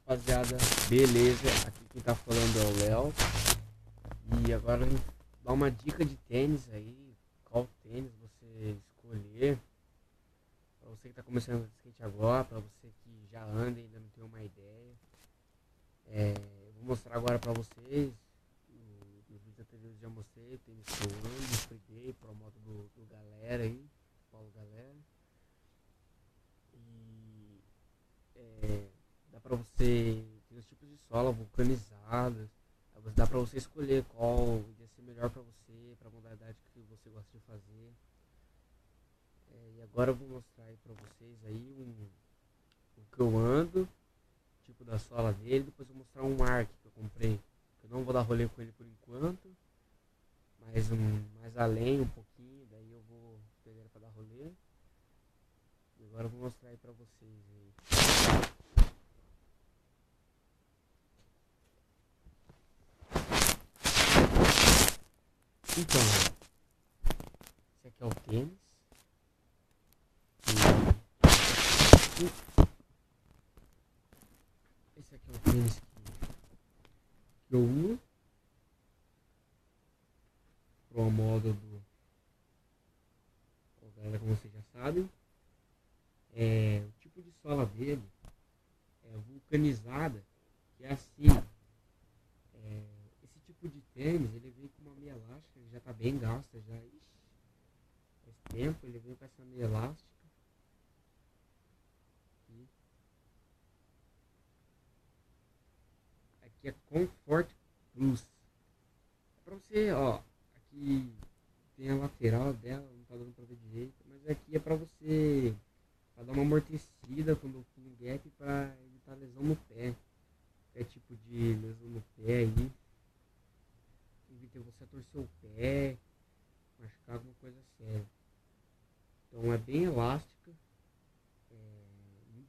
Rapaziada, beleza? Aqui quem tá falando é o Léo. E agora a gente dá uma dica de tênis aí. Qual tênis você escolher? Pra você que tá começando a skate agora, pra você que já anda e ainda não tem uma ideia. Eu vou mostrar agora pra vocês. Nos vídeos anteriores já mostrei o tênis que eu ando, expliquei pro modo do Galera aí, Paulo Galera. E dá pra você. Tem os tipos de sola vulcanizadas. Dá pra você escolher qual ia ser melhor pra você, pra modalidade que você gosta de fazer. E agora eu vou mostrar aí pra vocês aí o que eu ando, tipo da sola dele. Depois eu vou mostrar um Arc que eu comprei. Eu não vou dar rolê com ele por enquanto, mas mais além um pouquinho, daí eu vou pegar ele pra dar rolê. E agora eu vou mostrar aí pra vocês aí. Então, esse aqui é o tênis. Esse aqui é o tênis que eu uso pro modo do galera, como vocês já sabem. O tipo de sola dele é vulcanizada, que é assim. Esse tipo de tênis, ele veio com uma meia elástica, ele já tá bem gasta, já faz tempo, ele veio com essa meia elástica. Aqui é Comfort Plus. É pra você, ó, aqui tem a lateral dela, não tá dando pra ver direito, mas aqui é pra você, pra dar uma amortecida quando eu pulo um gap, pra evitar lesão no pé. É tipo de lesão no pé aí, evita você torcer o pé, machucar alguma coisa séria. Então é bem elástica,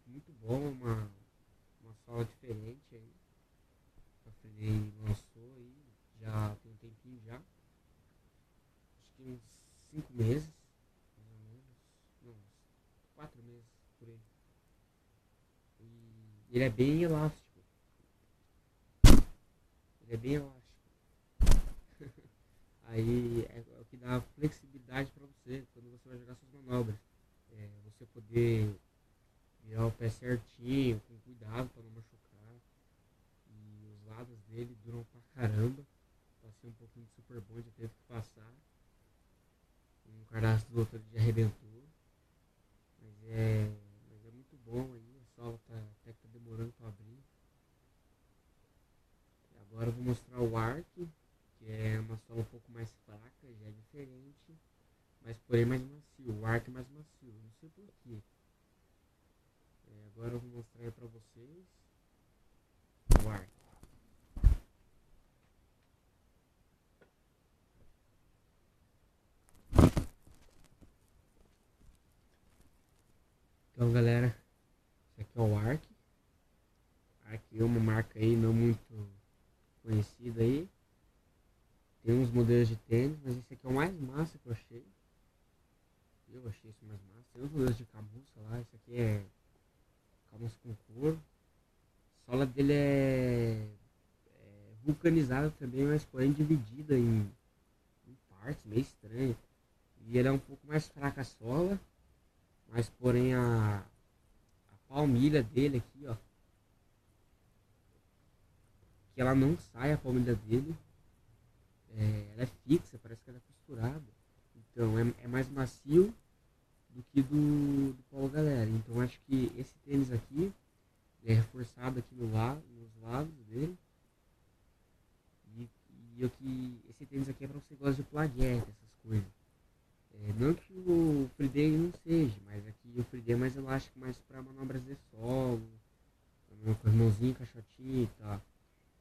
muito bom, uma sola diferente aí. A Freeway lançou aí, já tem um tempinho já. Acho que uns 5 meses, mais ou menos. Não, uns 4 meses por aí. E ele é bem elástico. Ele é bem elástico. Aí é o que dá flexibilidade para você quando você vai jogar suas manobras. Você poder virar o pé certinho, com cuidado para não machucar. E os lados dele duram pra caramba. Passei um pouquinho de super bom, já teve que passar. Um cadastro do outro já arrebentou. Mas é muito bom aí. A sola até que tá demorando para abrir. E agora eu vou mostrar o Arc, que é uma sola um pouco mais fraca, já é diferente, mas porém mais macio. O Arc é mais macio, não sei porquê. Agora eu vou mostrar aí pra vocês o Arc. Então galera, esse aqui é o Arc. Arc é uma marca aí não muito conhecida aí. Tem uns modelos de tênis, mas esse aqui é o mais massa que eu achei. Eu achei esse mais massa. Tem uns modelos de camuça lá, esse aqui é camuça com couro. A sola dele é vulcanizada também, mas porém dividida em partes, meio estranho. E ele é um pouco mais fraca a sola, mas porém a palmilha dele aqui, ó, que ela não sai a palmilha dele, ela é fixa, parece que ela é costurada. Então é mais macio do que do Paulo Galera. Então acho que esse tênis aqui é reforçado aqui nos lados dele. E esse tênis aqui é para você que gosta de plaguete, essas coisas. Não que o Freeday não seja, mas aqui o Freeday é mais elástico, mais para manobras de solo, com as mãozinhas, caixotinha e tal.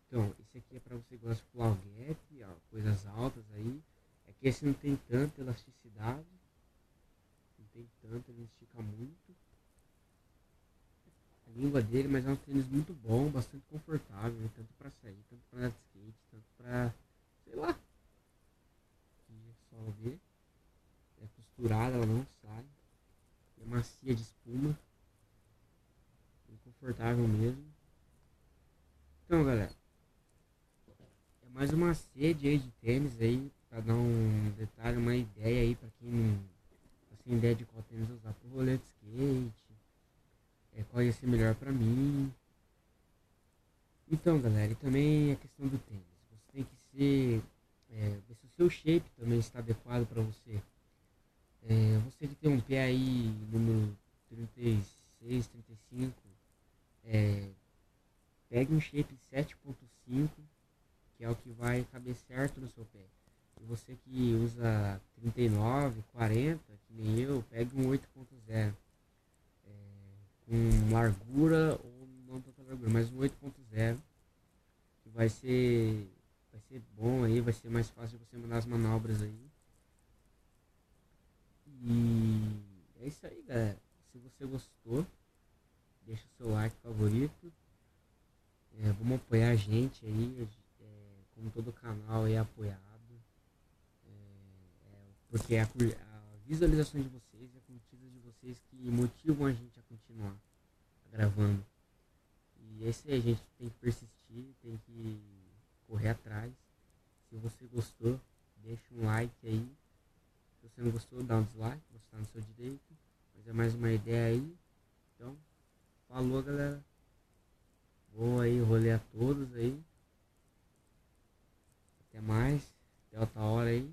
Então, esse aqui é para você que gosta de pular o gap, ó, coisas altas aí. É que esse não tem tanta elasticidade, não tem tanto, ele estica muito a língua dele, mas é um tênis muito bom, bastante confortável, né? Tanto para sair, tanto para andar de skate, tanto para, sei lá. Aqui a sola dele é costurada, ela não sai, é macia de espuma, bem confortável mesmo. Então, galera, é mais uma sede aí de tênis aí, pra dar um detalhe, uma ideia aí pra quem não tá sem ideia de qual tênis usar pro rolê de skate, qual ia ser melhor pra mim. Então, galera, e também a questão do tênis. Você tem que ver se o seu shape também está adequado para você. Você que tem um pé aí, número 36, 35, é, pegue um shape 7.5, que é o que vai caber certo no seu pé. E você que usa 39, 40, que nem eu, pegue um 8.0, com largura ou não tanta largura, mas um 8.0, que vai ser bom aí, vai ser mais fácil você mandar as manobras aí. E é isso aí, galera. Se você gostou, deixa o seu like favorito. Vamos apoiar a gente aí, como todo canal é apoiado. Porque a visualização de vocês e a curtida de vocês que motivam a gente a continuar gravando. E é isso aí, a gente tem que persistir, tem que correr atrás. Se você gostou, deixa um like aí. Se você não gostou, dá um dislike, você está no seu direito. Mas é mais uma ideia aí. Então, falou, galera. Boa aí, rolê a todos aí. Até mais. Até outra hora aí.